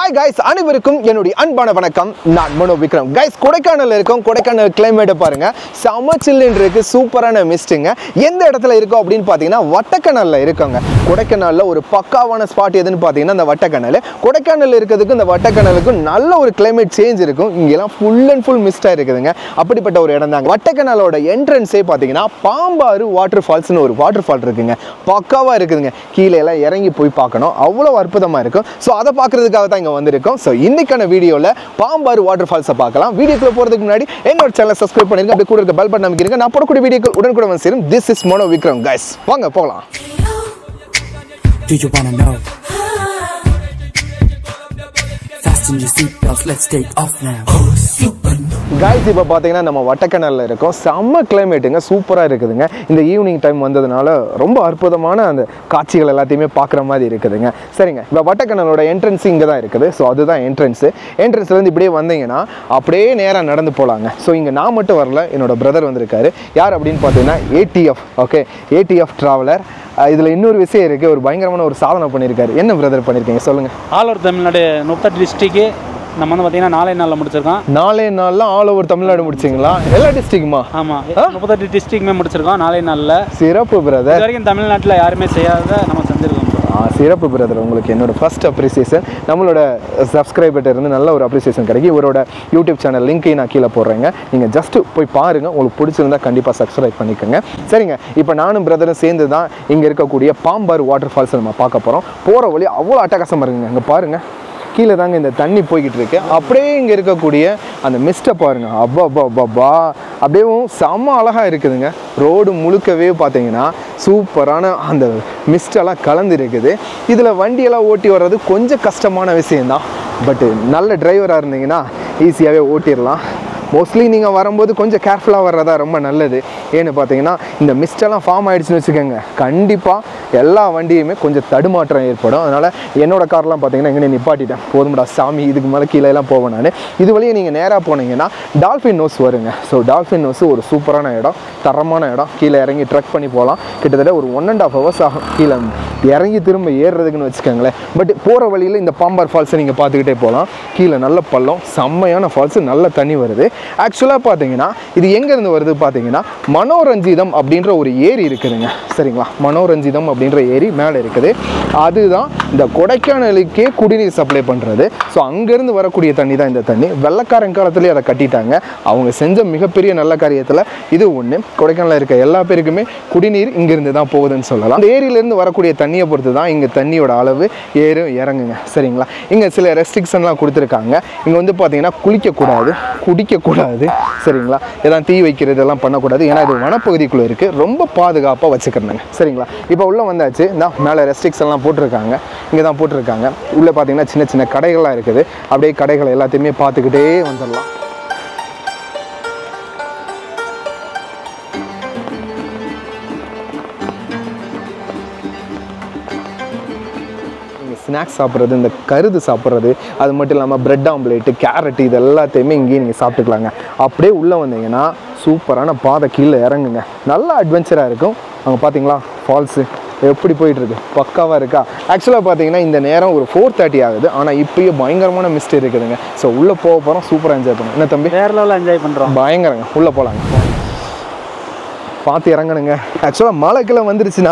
Hi guys, அனைவருக்கும் என்னுடைய அன்பான வணக்கம். நான் மனோ விக்ரம். கைஸ், கொடைக்கானல் இருக்கும். கொடைக்கானல் கிளைமேட்டை பாருங்க, செம சில்லுன்னு இருக்கு. சூப்பரான மிஸ்ட்டுங்க. எந்த இடத்துல இருக்கும் அப்படின்னு பார்த்தீங்கன்னா வட்டக்கனல்ல இருக்குங்க. கொடைக்கானல்ல ஒரு பக்காவான ஸ்பாட் எதுன்னு பார்த்தீங்கன்னா இந்த வட்டக்கனல். கொடைக்கானல் இருக்கிறதுக்கு இந்த வட்டக்கனலுக்கும் நல்ல ஒரு கிளைமேட் சேஞ்ச் இருக்கும். இங்கெல்லாம் ஃபுல் அண்ட் ஃபுல் மிஸ்டாக இருக்குதுங்க. அப்படிப்பட்ட ஒரு இடம் தாங்க. வட்டக்கனலோட என்ட்ரன்ஸே பார்த்தீங்கன்னா பாம்பாறு வாட்டர் ஃபால்ஸ்னு ஒரு வாட்டர் ஃபால் இருக்குங்க. பக்காவாக இருக்குதுங்க. கீழே எல்லாம் இறங்கி போய் பார்க்கணும், அவ்வளோ அற்புதமாக இருக்கும். ஸோ அதை பார்க்கறதுக்காக தான் இங்கே வந்திருக்கோம். ஸோ இன்னைக்கான வீடியோவில் பாம்பாறு வாட்டர் ஃபால்ஸை பார்க்கலாம். வீடியோக்குள்ள போகிறதுக்கு முன்னாடி என்னோட சேனலை சப்ஸ்கிரைப் பண்ணிருங்க. அப்படி கூட இருக்க பெல் பட்டன் அமைக்கிறீங்க. நான் போடக்கூடிய வீடியோக்கள் உடனுக்குடன் வந்து சேரும். This is Mano Vikram. Guys, வாங்க போகலாம். Do you wanna know? Fasten your seatbelts, let's take off now. Oh, super. Guys, இப்போ பார்த்தீங்கன்னா நம்ம வட்டக்கனலில் இருக்கோம். செம்ம கிளைமேட்டுங்க, சூப்பராக இருக்குதுங்க. இந்த ஈவினிங் டைம் வந்ததுனால ரொம்ப அற்புதமான அந்த காட்சிகள் எல்லாத்தையுமே பார்க்குற மாதிரி இருக்குதுங்க. சரிங்க, இப்போ வட்டக்கனலோட என்ட்ரன்ஸ் இங்கே தான் இருக்குது. ஸோ அதுதான் என்ட்ரன்ஸ்லேருந்து இப்படியே வந்தீங்கன்னா அப்படியே நேராக நடந்து போகலாங்க. ஸோ இங்கே நான் மட்டும் வரல, என்னோட பிரதர் வந்திருக்காரு. யார் அப்படின்னு பார்த்தீங்கன்னா ஏடிஎஃப். Okay, ADF traveller. இதில் இன்னொரு விஷயம் இருக்குது, ஒரு பயங்கரமான ஒரு சாதனை பண்ணியிருக்காரு. என்ன பிரதர் பண்ணியிருக்கீங்க சொல்லுங்கள்? ஆல் ஓவர் தமிழ்நாடு 38 டிஸ்ட்ரிக்ட் நம்ம வந்து பார்த்தீங்கன்னா 4 நாளில் முடிச்சிருக்கோம். 4 நாளில் ஆல் ஓவர் தமிழ்நாடு முடிச்சிங்களா? எல்லா டிஸ்ட்ரிக்ட்டுமா? ஆமாம், 38 டிஸ்ட்ரிக்ட்மே முடிச்சிருக்கோம் 4 நாளில். சிறப்பு பிரதர். இது வரைக்கும் தமிழ்நாட்டில் யாருமே செய்யாத நம்ம செஞ்சுருக்கோம். சிறப்பு பிரதர். உங்களுக்கு என்னோட ஃபர்ஸ்ட் அப்ரிசியேஷன். நம்மளோட சப்ஸ்கிரைபர்கிட்ட இருந்து நல்ல ஒரு அப்ரிசியேஷன் கிடைக்கும். இவரோட யூடியூப் சேனல் லிங்க்கையும் நான் கீழே போடுறேங்க. நீங்கள் ஜஸ்ட்டு போய் பாருங்கள். உங்களுக்கு பிடிச்சிருந்தா கண்டிப்பாக சப்ஸ்கிரைப் பண்ணிக்கோங்க. சரிங்க, இப்போ நானும் பிரதரும் சேர்ந்து தான் இங்கே இருக்கக்கூடிய பாம்பாறு வாட்டர் ஃபால்ஸ் நம்ம பார்க்க போகிறோம். போகிற வழி அவ்வளோ அட்டகாசமாக இருக்குங்க. இங்கே பாருங்கள், கீழே தாங்க இந்த தண்ணி போய்கிட்டு இருக்கு. அப்படியே இங்கே இருக்கக்கூடிய அந்த மிஸ்ட்டை பாருங்க, அப்பா அப்பா அப்பா, அப்படியேவும் செம்ம அழகாக இருக்குதுங்க. ரோடு முழுக்கவே பார்த்தீங்கன்னா சூப்பரான அந்த மிஸ்டெல்லாம் கலந்து இருக்குது. இதில் வண்டியெல்லாம் ஓட்டி வர்றது கொஞ்சம் கஷ்டமான விஷயந்தான். பட்டு நல்ல டிரைவராக இருந்தீங்கன்னா ஈஸியாகவே ஓட்டிடலாம். மோஸ்ட்லி நீங்கள் வரும்போது கொஞ்சம் கேர்ஃபுல்லாக வர்றதா ரொம்ப நல்லது. ஏன்னு பார்த்தீங்கன்னா இந்த மிஸ்டெல்லாம் ஃபார்ம் ஆகிடுச்சுன்னு வச்சுக்கோங்க, கண்டிப்பாக எல்லா வண்டியுமே கொஞ்சம் தடுமாற்றம் ஏற்படும். அதனால் என்னோடய கார்லாம் பார்த்தீங்கன்னா எங்கே நிப்பாட்டிட்டேன். போதும்டா சாமி, இதுக்கு மேலே கீழேலாம் போவேன் நான். இது வழியே நீங்கள் நேராக போனீங்கன்னா டால்ஃபின் நோஸ் வருங்க. ஸோ டால்ஃபின் நோஸ் ஒரு சூப்பரான இடம், தரமான இடம். கீழே இறங்கி ட்ரெக் பண்ணி போகலாம். கிட்டத்தட்ட ஒரு 1.5 hours ஆகும் கீழே இறங்கி திரும்ப ஏறுறதுக்குன்னு வச்சுக்கோங்களேன். பட் போகிற வழியில் இந்த பாம்பார் ஃபால்ஸை நீங்கள் பார்த்துக்கிட்டே போகலாம். கீழே நல்ல பள்ளம், செம்மையான ஃபால்ஸு, நல்ல தண்ணி வருது. ஆக்சுவலாக பார்த்தீங்கன்னா இது எங்கேருந்து வருது பார்த்தீங்கன்னா மனோரஞ்சிதம் அப்படின்ற ஒரு ஏரி இருக்குதுங்க. சரிங்களா, மனோரஞ்சிதம் அப்படின்ற ஏரி மேலே இருக்குது. அதுதான் இந்த கொடைக்கானலுக்கே குடிநீர் சப்ளை பண்ணுறது. ஸோ அங்கேருந்து வரக்கூடிய தண்ணி தான் இந்த தண்ணி. வெள்ளக்காரன் காலத்துலேயே அதை கட்டிட்டாங்க. அவங்க செஞ்ச மிகப்பெரிய நல்ல காரியத்தில் இது ஒன்று. கொடைக்கானலில் இருக்க எல்லா பேருக்குமே குடிநீர் இங்கேருந்து தான் போகுதுன்னு சொல்லலாம். அந்த ஏரியிலேருந்து வரக்கூடிய தண்ணியை பொறுத்து தான் இங்கே தண்ணியோட அளவு ஏறும் இறங்குங்க. சரிங்களா, இங்கே சில ரெஸ்ட்ரிக்ஷன்லாம் கொடுத்துருக்காங்க. இங்கே வந்து பார்த்தீங்கன்னா குளிக்கக்கூடாது, குடிக்கக்கூடாது. சரிங்களா, எதாவது தீ வைக்கிறது எல்லாம் பண்ணக்கூடாது. ஏன்னா இது வனப்பகுதிக்குள்ளே இருக்குது. ரொம்ப பாதுகாப்பாக வச்சுக்கிறேங்க. சரிங்களா, இப்போ உள்ளே வந்தாச்சு. நான் மேலே ரெஸ்ட்ரிக்ஷன்லாம் போட்டிருக்காங்க, இங்கே தான் போட்டிருக்காங்க. உள்ளே பார்த்தீங்கன்னா சின்ன சின்ன கடைகள்லாம் இருக்குது. அப்படியே கடைகளை எல்லாத்தையுமே பார்த்துக்கிட்டே வந்துடலாம். ஸ்நாக்ஸ் சாப்பிட்றது, இந்த கருது சாப்பிட்றது, அது மட்டும் இல்லாமல் பிரெட் ஆம்லேட்டு, கேரட்டு, இது எல்லாத்தையுமே இங்கேயே நீங்கள் சாப்பிட்டுக்கலாங்க. அப்படியே உள்ளே வந்தீங்கன்னா சூப்பரான பாதை கீழே இறங்குங்க. நல்லா அட்வென்ச்சராக இருக்கும். அங்கே பார்த்தீங்களா ஃபால்ஸு எப்படி போயிட்டுருக்கு, பக்காவாக இருக்கா? ஆக்சுவலாக பார்த்தீங்கன்னா இந்த நேரம் ஒரு 4:30 ஆகுது. ஆனால் இப்போயே பயங்கரமான மிஸ்ட் இருக்குதுங்க. ஸோ உள்ளே போக போகிறோம், சூப்பராக என்ஜாய் பண்ணுவோம். என்ன தம்பி? வேறு லெவலில் என்ஜாய் பண்ணுறோம். பயங்கரங்க. உள்ளே போகலாங்க, பார்த்து இறங்கணுங்க. ஆக்சுவலாக மழைக்கெல்லாம் வந்துருச்சுன்னா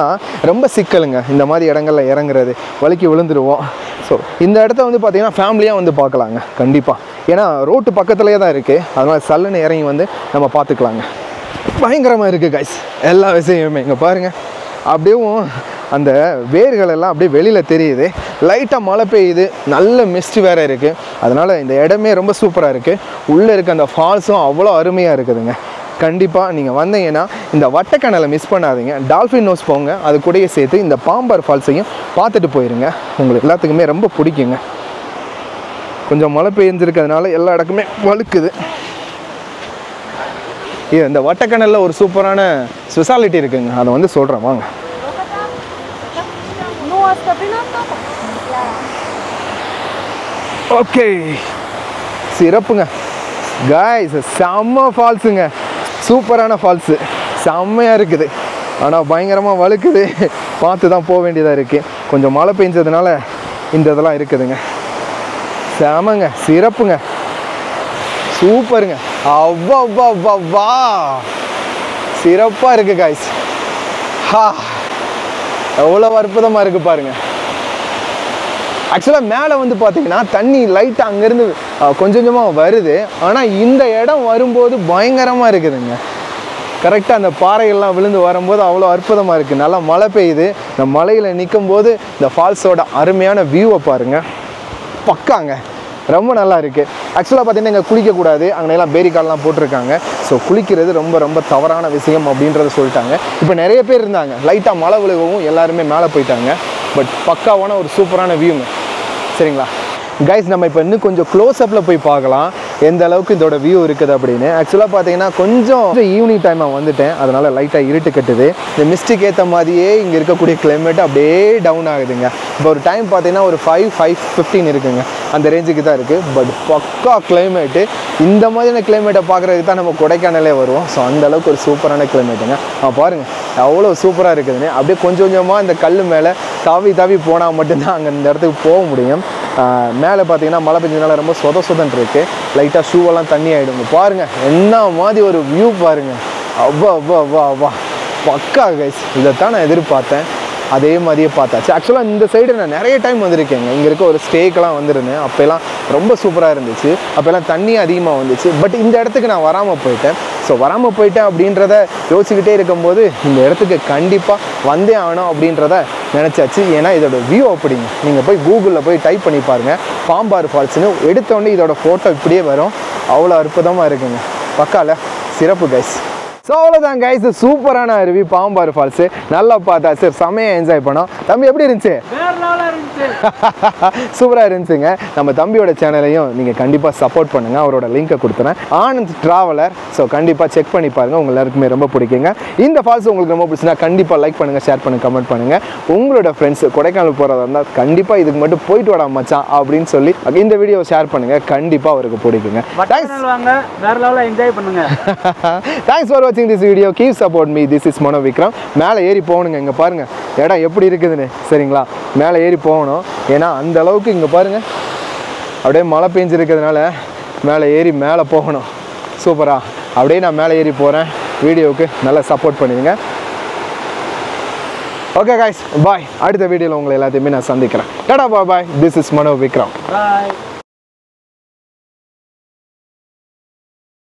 ரொம்ப சிக்கலுங்க இந்த மாதிரி இடங்கள்ல இறங்குறது, வலிக்கு விழுந்துருவோம். ஸோ இந்த இடத்த வந்து பார்த்தீங்கன்னா ஃபேமிலியாக வந்து பார்க்கலாங்க கண்டிப்பாக. ஏன்னா ரோட்டு பக்கத்துலேயே தான் இருக்குது. அதனால் சல்லுன்னு இறங்கி வந்து நம்ம பார்த்துக்கலாங்க. பயங்கரமாக இருக்குது கைஸ் எல்லா விஷயமுமே. இங்கே பாருங்கள், அப்படியும் அந்த வேர்கள் எல்லாம் அப்படியே வெளியில் தெரியுது. லைட்டாக மழை பெய்யுது, நல்ல மிஸ்ட் வேறு இருக்குது. அதனால் இந்த இடமே ரொம்ப சூப்பராக இருக்குது. உள்ளே இருக்க அந்த ஃபால்ஸும் அவ்வளோ அருமையாக இருக்குதுங்க. கண்டிப்பாக நீங்கள் வந்தீங்கன்னா இந்த வட்டக்கனலை மிஸ் பண்ணாதீங்க. டால்ஃபின் நோஸ் போங்க, அது கூடயே சேர்த்து இந்த பாம்பார் ஃபால்ஸையும் பார்த்துட்டு போயிருங்க. உங்களுக்கு எல்லாத்துக்குமே ரொம்ப பிடிக்குங்க. கொஞ்சம் மழை பெய்ஞ்சிருக்கிறதுனால எல்லா இடக்குமே வழுக்குது. இந்த வட்டக்கனலில் ஒரு சூப்பரான ஸ்பெஷாலிட்டி இருக்குங்க, அதை வந்து சொல்கிறேன் வாங்க. ஓகே, சிறப்புங்க காய்ஸ், செம்ம ஃபால்ஸுங்க, சூப்பரான ஃபால்ஸு, செம்மையாக இருக்குது. ஆனால் பயங்கரமாக வழுக்குது, பார்த்து தான் போக வேண்டியதாக இருக்குது. கொஞ்சம் மழை பெஞ்சதுனால இந்த இதெல்லாம் இருக்குதுங்க. செமங்க, சிறப்புங்க, சூப்பருங்க. அவ்வா அவ்வா அவ்வா வா, சிறப்பாக இருக்குது காய்ஸ். ஹா, எவ்வளோ அற்புதமாக இருக்குது பாருங்க. ஆக்சுவலாக மேலே வந்து பார்த்தீங்கன்னா தண்ணி லைட்டாக அங்கேருந்து கொஞ்சம் கொஞ்சமாக வருது. ஆனால் இந்த இடம் வரும்போது பயங்கரமாக இருக்குதுங்க. கரெக்டாக அந்த பாறைகள்லாம் விழுந்து வரும்போது அவ்வளோ அற்புதமாக இருக்குது. நல்லா மழை பெய்யுது. இந்த மலையில் நிற்கும் போது இந்த ஃபால்ஸோட அருமையான வியூவை பாருங்கள். பக்காங்க, ரொம்ப நல்லா இருக்குது. ஆக்சுவலாக பார்த்தீங்கன்னா இங்கே குளிக்கக்கூடாது, அங்கெல்லாம் பேரிகால்லாம் போட்டிருக்காங்க. ஸோ குளிக்கிறது ரொம்ப ரொம்ப தவறான விஷயம் அப்படின்றத சொல்லிட்டாங்க. இப்போ நிறைய பேர் இருந்தாங்க, லைட்டாக மழை விழுகவும் எல்லாருமே மேலே போயிட்டாங்க. பட் பக்காவான ஒரு சூப்பரான வியூங்க. சரிங்களா கைஸ், நம்ம இப்போ இன்னும் கொஞ்சம் க்ளோஸ்அப்பில் போய் பார்க்கலாம் எந்த அளவுக்கு இதோட வியூ இருக்குது அப்படின்னு. ஆக்சுவலாக பார்த்தீங்கன்னா கொஞ்சம் ஈவினிங் டைமாக வந்துட்டேன், அதனால் லைட்டாக இருட்டு கட்டுது. இந்த மிஸ்டுக்கு ஏற்ற மாதிரியே இங்கே இருக்கக்கூடிய கிளைமேட் அப்படியே டவுன் ஆகுதுங்க. இப்போ ஒரு டைம் பார்த்தீங்கன்னா ஒரு 5:15 இருக்குங்க, அந்த ரேஞ்சுக்கு தான் இருக்குது. பட் பக்கா கிளைமேட்டு. இந்த மாதிரியான கிளைமேட்டை பார்க்குறதுக்கு தான் நம்ம கொடைக்கானலே வருவோம். ஸோ அந்தளவுக்கு ஒரு சூப்பரான கிளைமேட்டுங்க. பாருங்கள் அவ்வளோ சூப்பராக இருக்குதுன்னு. அப்படியே கொஞ்சம் கொஞ்சமாக இந்த கல் மேலே தாவி போனால் மட்டும்தான் அங்கே இந்த இடத்துக்கு போக முடியும். மேலே பார்த்தீங்கன்னா மழை பெஞ்சதுனால ரொம்ப சொதன்னு இருக்குது. லைட்டாக ஷூவெல்லாம் தண்ணி ஆகிடுங்க. பாருங்கள் என்ன மாதிரி ஒரு வியூ பாருங்கள். அவ்வா அவ்வா அவ்வா அவ்வா, பக்கா கைஸ். இதைத்தான் நான் எதிர்பார்த்தேன், அதே மாதிரியே பார்த்தாச்சு. ஆக்சுவலாக இந்த சைடு நான் நிறைய டைம் வந்திருக்கேங்க. இங்கே இருக்க ஒரு ஸ்டேக்கெலாம் வந்துருந்தேன். அப்போல்லாம் ரொம்ப சூப்பராக இருந்துச்சு. அப்போல்லாம் தண்ணி அதிகமாக வந்துச்சு. பட் இந்த இடத்துக்கு நான் வராமல் போயிட்டேன். ஸோ வராமல் போயிட்டேன் அப்படின்றத யோசிச்சுக்கிட்டே இருக்கும்போது இந்த இடத்துக்கு கண்டிப்பாக வந்தே ஆகணும் அப்படின்றத நினச்சாச்சு. ஏன்னா இதோட வியூ அப்படிங்க. நீங்கள் போய் கூகுளில் போய் டைப் பண்ணி பாருங்கள், பாம்பாறு ஃபால்ஸ்னு. எடுத்தோடனே இதோட ஃபோட்டோ இப்படியே வரும். அவ்வளோ அற்புதமாக இருக்குங்க. பக்கால சிறப்பு கைஸ். ஸோ அவ்வளோதான் கைஸ், சூப்பரான அருவி பாம்பாறு ஃபால்ஸு. நல்லா பார்த்தா சார், செமையாக என்ஜாய் பண்ணோம். தம்பி எப்படி இருந்துச்சு? சூப்பராக இருந்துச்சுங்க. நம்ம தம்பியோட சேனலையும் நீங்கள் கண்டிப்பாக சப்போர்ட் பண்ணுங்கள். அவரோட லிங்கை கொடுத்துறேன், ஆனந்த் ட்ராவலர். ஸோ கண்டிப்பாக செக் பண்ணி பாருங்கள், உங்கள் எல்லாருக்குமே ரொம்ப பிடிக்குங்க. இந்த ஃபால்ஸ் உங்களுக்கு ரொம்ப பிடிச்சினா கண்டிப்பாக லைக் பண்ணுங்கள், ஷேர் பண்ணுங்கள், கமெண்ட் பண்ணுங்கள். உங்களோட ஃப்ரெண்ட்ஸ் கொடைக்கானல் போகிறதா இருந்தால் கண்டிப்பாக இதுக்கு மட்டும் போயிட்டு வாடா மச்சான் அப்படின்னு சொல்லி இந்த வீடியோவை ஷேர் பண்ணுங்கள். கண்டிப்பாக அவருக்கு பிடிக்குங்க. தேங்க்ஸ், வேற லெவலில் என்ஜாய் பண்ணுங்க. தேங்க்ஸ் ஃபார் வாட்சிங் this video. Keep support me. This is Mano Vikram. மேலே ஏறி போகணுங்க. இங்கே பாருங்கள் இடம் எப்படி இருக்குதுன்னு. சரிங்களா, மேலே ஏறி போகணும். ஏன்னா அந்த அளவுக்கு இங்கே பாருங்கள் அப்படியே மழை பெஞ்சிருக்கிறதுனால மேலே ஏறி மேலே போகணும். சூப்பராக அப்படியே நான் மேலே ஏறி போகிறேன். வீடியோவுக்கு நல்லா சப்போர்ட் பண்ணுவீங்க. Okay guys, bye. அடுத்த வீடியோவில் உங்களை எல்லாத்தையுமே நான் சந்திக்கிறேன். Tata bye. This is Mano Vikram. Bye.